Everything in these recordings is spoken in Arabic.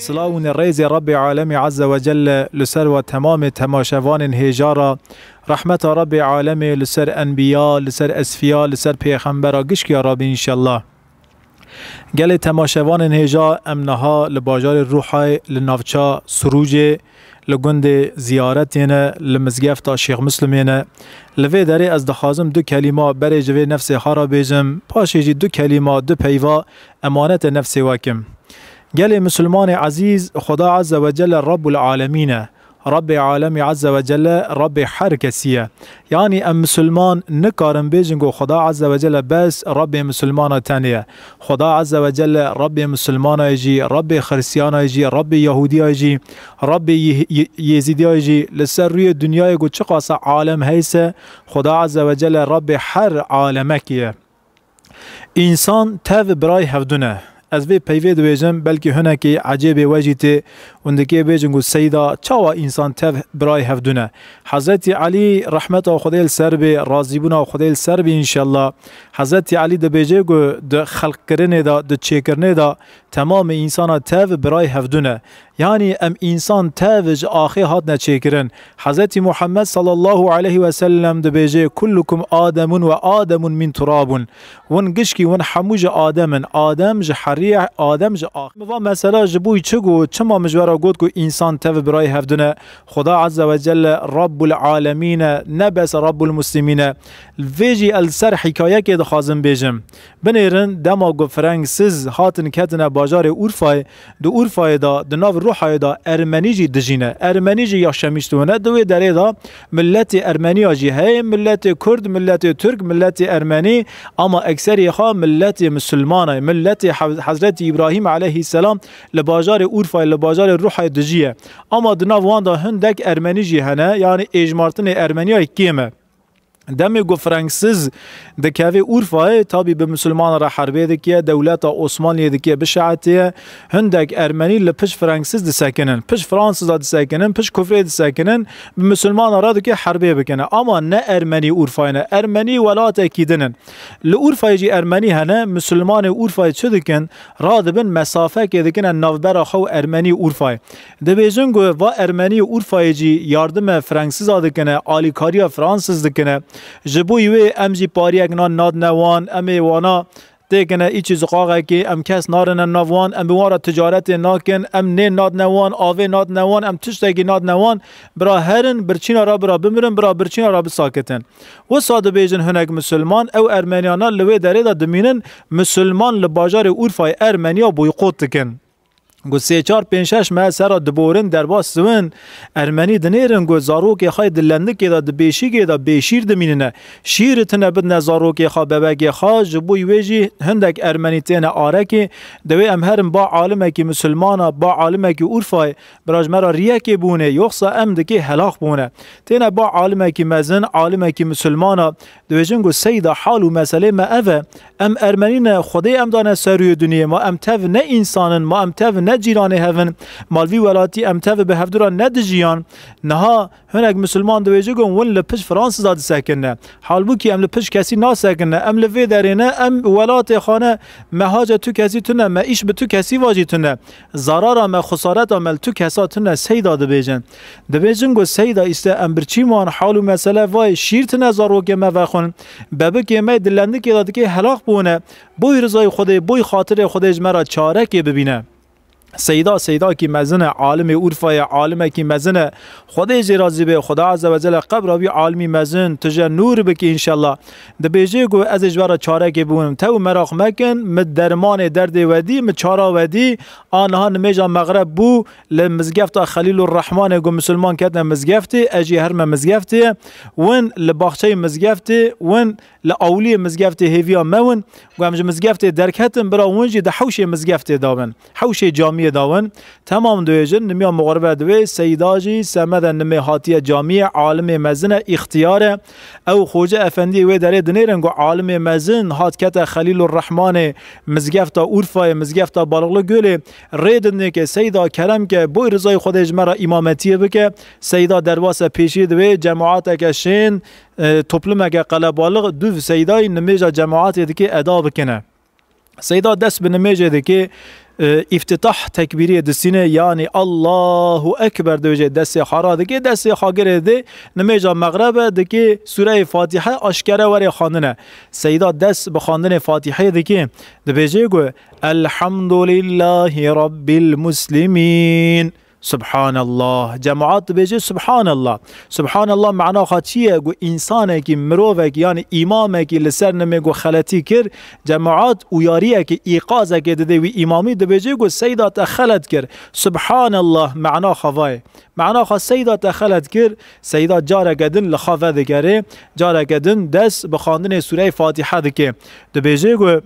سلاون الرئيس رب عالمي عز وجل لسر وتمام تماشوان هجارة رحمة رب عالمي لسر أنبياء لسر أسفياء لسر پیغمبر قشك يا رب إن شاء الله. قال تماشوان هجا أمنها لباجار الروحي لنافچا سروج لگند زیارتینه لمزگفت شیخ مسلمینه لوی داره از دخازم دو کلمه برای جوی نفس خارا بیجم پاشیجی دو کلمه دو پیوا امانت نفس واکم. قال مسلمان عزیز خدا عز وجل رب العالمین رب عالم عز وجل رب هر کسیه، یعنی ام مسلمان نکارم بیجنگو خدا عز وجل بس رب مسلمان تنیه. خدا عز وجل رب مسلمان ایجی، رب خرسیان ایجی، رب یهودی ایجی، رب یزیدی ایجی. لسر روی دنیای گو چه قاس عالم هیسه خدا عز وجل رب هر عالمکیه. انسان تاو برای هفدونه از وی پیوی دویجم بلکه هنکی عجیب وجیته وندکی بیجنگو سیدا چاوا انسان تف برای هفدونه. حضرت علی رحمت و خدای سرب راضیبون و خدای سرب انشالله. حضرت علی ده بیجگو ده خلق کرنه دا ده چه کرنه دا تمام انسان تف برای هفدونه، یعنی ام انسان تفج آخی هات نچه کرن. حضرت محمد صلی الله علیه و سلم ده بیجه کلکم آدم و آدم من تراب ون گشکی ون حموج آدم جحریه آدم ج آخی. و مثلا جبوی چگو چما مجورا گود کو انسان تف برای هفدونه. خدا عز وجل رب العالمین نبس رب المسلمین. ویجی السر حکایه که دخوازم بیجم بنیرن دما گو فرانسیز هاتن کتنه باجار اورفای دو اورفای دا دناو روحای دا ارمنیجی دجینه. ارمنیجی یا شمیشتونه دوی دره دا ملت ارمنی جی هی ملت کرد ملت ترک ملت ارمنی، اما اکثری خواه ملت مسلمانه ملت حضرت ابراهیم علیه السلام لباجار اورفای لباجار روحای دجیه. اما دناو وان دا هندک ارمنیجی هنه، یعنی اجمارتن ارمنی های کیمه. دمی گو فرانسیز دکاوی اورفای تابی به مسلمان را حربه دکیه دولت عثمانی دکیه بشعتیه هندک ارمنی لپش فرانسیز دسکنن پش فرانسیز دسکنن پش کفر دسکنن به مسلمان را دکیه حربه بکنه. اما نه ارمنی اورفای نه ارمنی ولات اکیدنن لورفای جی ارمنی هنه مسلمان اورفای چه دکن را دبن مسافه که دکنن نوبر خو ارمنی اورفای دبیجن گو و ارمنی اورفای جی یاردم فرانسیز دکنه آلیکاریا فرانسیز دکنه جبوی و امجی پاریک ناد نوان امی وانا تکنه ای چیز قاقه که ام کس نارن نوان ام بوارا تجارت ناکن ام نه ناد نوان آوه ناد نوان ام تشتگی ناد نوان برا هرن برچینا را برا بمرن برا برچینا را بساکتن. و ساده بیجن هنگ مسلمان او ارمنیانا لوی داره دا دمینن مسلمان لباجار اورفای ارمنیا بویقوت تکن. گو 3-4-5-6 ماه سرا دبورن در باس سوین ارمنی دنیرن گو زاروک خواهی دلنده که دا دبیشی که دا بیشیر دمیننه شیر تنه بدن زاروک خواه ببگی خواه جبوی ویجی هندک ارمنی تینه آره که دوی امهرم با عالمه که مسلمانه با عالمه که اورفای براج مرا ریه که بونه یخصا امده که هلاخ بونه تینه با عالمه که مزن عالمه که مسلمانه دوی جنگو سیده حال و مسئله ما اوه ام ارمنین خودی ام دانه سروی دنیا ما ام تف نه انسانن ما ام تف نه جیران هفن مالوی ولاتی ام تف به هفدورا نه دجیان نها هنگ مسلمان دویجه گون ون لپش فرانس داد سکنه حال بو که ام لپش کسی نا سکنه ام لوی درینه ام ولات خانه مهاجه تو کسی تونه ما ایش به تو کسی واجی تونه ضرارا ما خسارت عمل تو کسا تونه سیدا دویجن دویجن گو سیدا استه ام برچی مان حال و مسئله وای شیرت نزارو که ما وخون بابه که ما دلنده که داد که هلاک بونه بوی رضای خود بوی خاطر خودش مرا چاره که ببینه. سیدا کی مزن عالم اورفای عالم کی مزن خدای راضی به خدا عز وجل قبر ابي عالمی مزن تجه نور بکی ان شاء الله د بیجه گو از اجبار چاره کی بونم تو مراخ مکن مد درمان درد ودی م چاره ودی آنها نمیجا مغرب بو لمزگفت خلیل الرحمن گو مسلمان کدن مزگفت اجی هرم مزگفت ون لباخچه مزگفت ون لاولی مزگفت هیویا مون گو امج مزگفت درکتن برا ونجی د حوش مزگفت داون حوش جامعه داون تمام دویجن نمیا مغربه دوی سیداجی سمدن نمی هاتیه جامعه عالم مزن اختیاره او خوجه افندی وی داره دنیرن گو عالم مزن هات کت خلیل الرحمن مزگفتا اورفای مزگفتا بالغلو گوله ریدن که سیدا کرم که بوی رضای خودش مرا امامتیه بکه سیدا درواس پیشی دوی جماعت که شین توپلمه که قلبالغ دو سیدای نمیجا جماعت دیگه ادا بکنه. سیدا دست به نمیجه دیگه افتتاح تکبیری دستینه یعنی الله اکبر دوجه دست خارا دکی دست خاگره ده نمیجا مغرب دکی سوره فاتحه آشکره وری خواندنه سیدا دست بخواندن فاتحه دکی دبیجه گو الحمد لله رب المسلمین سبحان الله جماعت بيجي سبحان الله سبحان الله معناه خاطيه جو انسانك مروفك يعني امامك لسر نمي خلطي كر جماعت وياريك ايقاظك ددي وي امامي دبيجي جو سيدا تخلت كر سبحان الله معناه خواي معناه خا سيدا تخلت كر سيدا جاره قدن لخافه ذكره جاره قدن دس بخواندن سوره فاتحه دكه دبيجي جو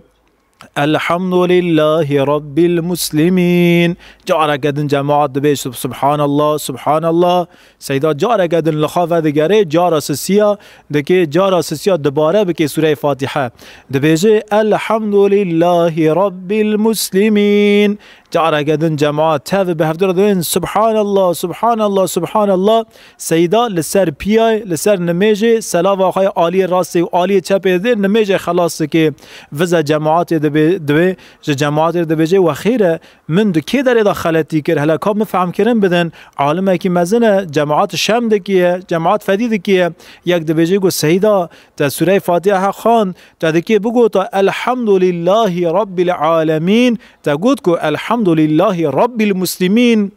الحمد لله رب المسلمين جاره قدن جماعت دبيش سبحان الله سبحان الله سيدا جاره قدن لخافه دگره جاره سسيا دكي جاره سسيا دباره بكي سوره فاتحه دبيجي الحمد لله رب المسلمين جاره قدن جماعت تاف بهفتر دين سبحان الله سبحان الله سبحان الله سيدا لسر بياي لسر نميجي سلاوا خاي عالي راسي و عالي چپه دين نميجي خلاص كي وزا جماعت دوی جماعت دبیجه و خیره من دو کی داره داخلتی کر هلا کام مفهم کرن بدن عالمه کی مزنه جماعت شم دکیه جماعت فدی دکیه یک دبیجه گو سیدا تا سوره فاتحه خان تا دکی بگو تا الحمد لله رب العالمین تا گوت کو الحمد لله رب المسلمین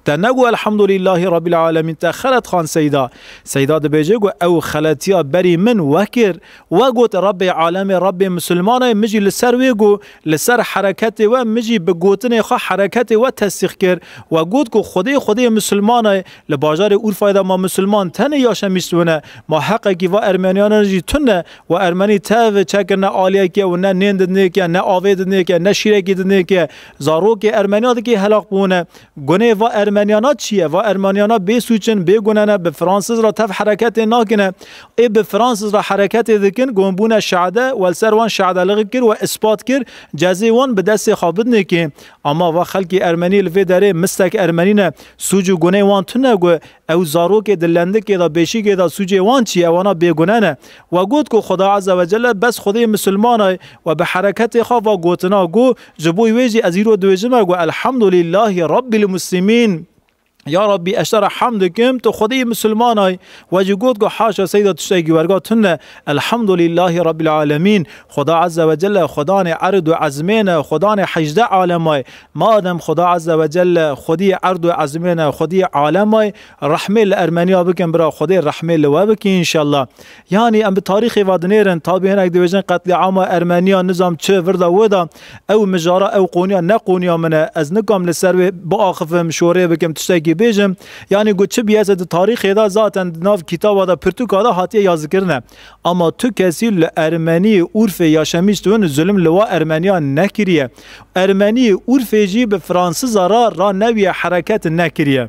تنقو الحمد لله رب العالمين تخلت خان سيدا دبيجي او خلتيا بري من وكر وقوت رب عالم رب مسلمان مجي لسر ويقو لسر حركته ومجي بقوتني خا حركته وتسخكر وقوت كو خدي مسلمان لباجار اورفايدا ما مسلمان تنه ياشا مشتونه ما حقكي و ارمنيان جي تنه و ارمني تاو چكرنا آليكي و نه نيندنيكي نه آويدنيكي نه شيركي زاروكي ارمنيان دكي هلاق بونه گونه و ارمنیانا چیه و ارمنیانا بسوچن بگونن به فرانسیز را تف حرکت ناکنه ای به فرانسیز را حرکت دکن گونبون شعده و سروان شعده لغ کر و اثبات کر جزی وان به دست خابد نکی اما و خلکی ارمنی لفی داره مستک ارمنی سوجو گونه وان تنه گو او زارو که دلنده که دا بیشی که دا سوجی وان چیه وانا بگوننه و گوت کو خدا عز و جل بس خدای مسلمان و به حرکت خواه و گوتنا گو جبوی ویجی ازیرو دویجمه گو الحمدلله رب المسلمین یا ربی اشتر حمدکم تو خدای مسلمانای و جگوت گو حاشا سیدا تشتاقی ورگاتن الحمدلله رب العالمین خدا عز و جل خدان عرض و عزمین خدان حجده عالمای مادم خدا عز و جل خدی عرض و عزمین خدی عالمای رحمه لارمنیا بکن برا خدای رحمه لوا بکی انشالله یعنی ام به تاریخ وادنیرن تابعین اک دیوژن قتل عام ارمنیا نظام چه وردا ودا او مجارا او قونیا نقونیا من از نکام لسر با آخفم شوره بکم تشتاقی بیجم یعنی گو چه بیازه تاریخ دا ذاتن ناف کتاب دا پرتوکا دا حتیه یازی کرنه اما تو کسی لارمنی عرف یا شمیشتون ظلم لوا ارمنیا نکریه ارمنی عرف جی به فرانسیز را نوی حرکت نکریه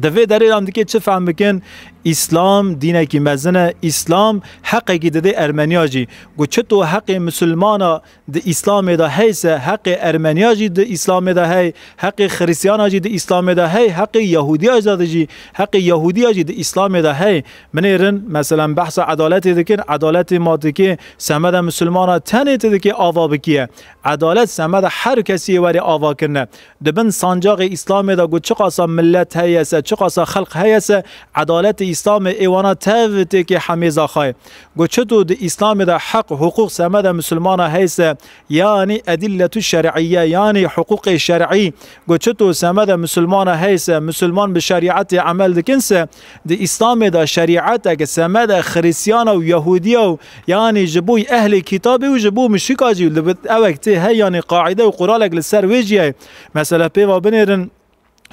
دوی داره هم دیگه چه فهم بکن اسلام دینه که مزنه اسلام حقی که ده ارمنیا جی گو چه تو حق مسلمانا ده اسلام ده هیس حق ارمنیا جی ده اسلام ده هی حق خریسیانا جی ده اسلام ده هی حق یهودیا جی حق یهودیا جی ده اسلام ده هی منیرن مثلا بحث عدالت دکن عدالت ما دکه سمد مسلمانا تنه دکه آوا بکیه عدالت سمد هر کسی وری آوا کنه دبن سانجاق اسلام ده گو چه قاسا ملت هیس چه قاسا خلق هیس عدالت اسلام ایوانا تاوته که حمیزا خواهی گو چطور ده اسلام ده حق حقوق سمد مسلمان هیس یعنی ادلت شرعیه یعنی حقوق شرعی گو چطور سمد مسلمان هیس مسلمان به شریعت عمل دکنسه ده اسلام ده شریعت که سمد خریسیان و یهودی و یعنی جبوی اهل کتابی و جبو مشکاجی اوکتی هی یعنی قاعده و قرالک لسر ویجیه مثلا پیوا بنیرن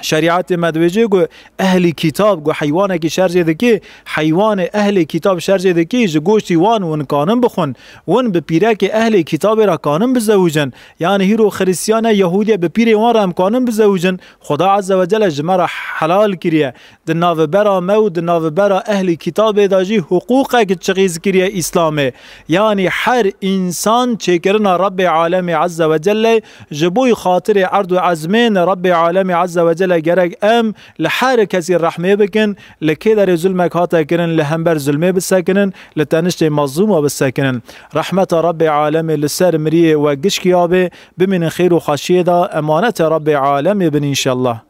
شریعت مدوجه گو اهل کتاب گو حیوانه که شرجه دکی حیوان اهل کتاب شرجه دکی جگوشتی وان ون کانم بخون ون به پیره که اهل کتاب را کانم بزوجن یعنی هیرو خریسیان یهودی به پیره وان را هم کانم بزوجن خدا عز و جل جمع حلال کریه د ناو برا مو د ناو برا اهل کتاب داجی حقوقه که چغیز کریه اسلامه یعنی هر انسان چکرنا رب عالم عز و جل جبوی خاطر عرض و عزمین رب عالم عز و جل لگرگ ام لحر کسی رحمه بکن لکی در ظلمک هاتا کرن لهمبر ظلمه بسکنن لتنشت مظلوم بسکنن رحمت رب عالم لسر مریه و گشکی آبه بمن خیر و خشیه دا امانت رب عالم بن انشالله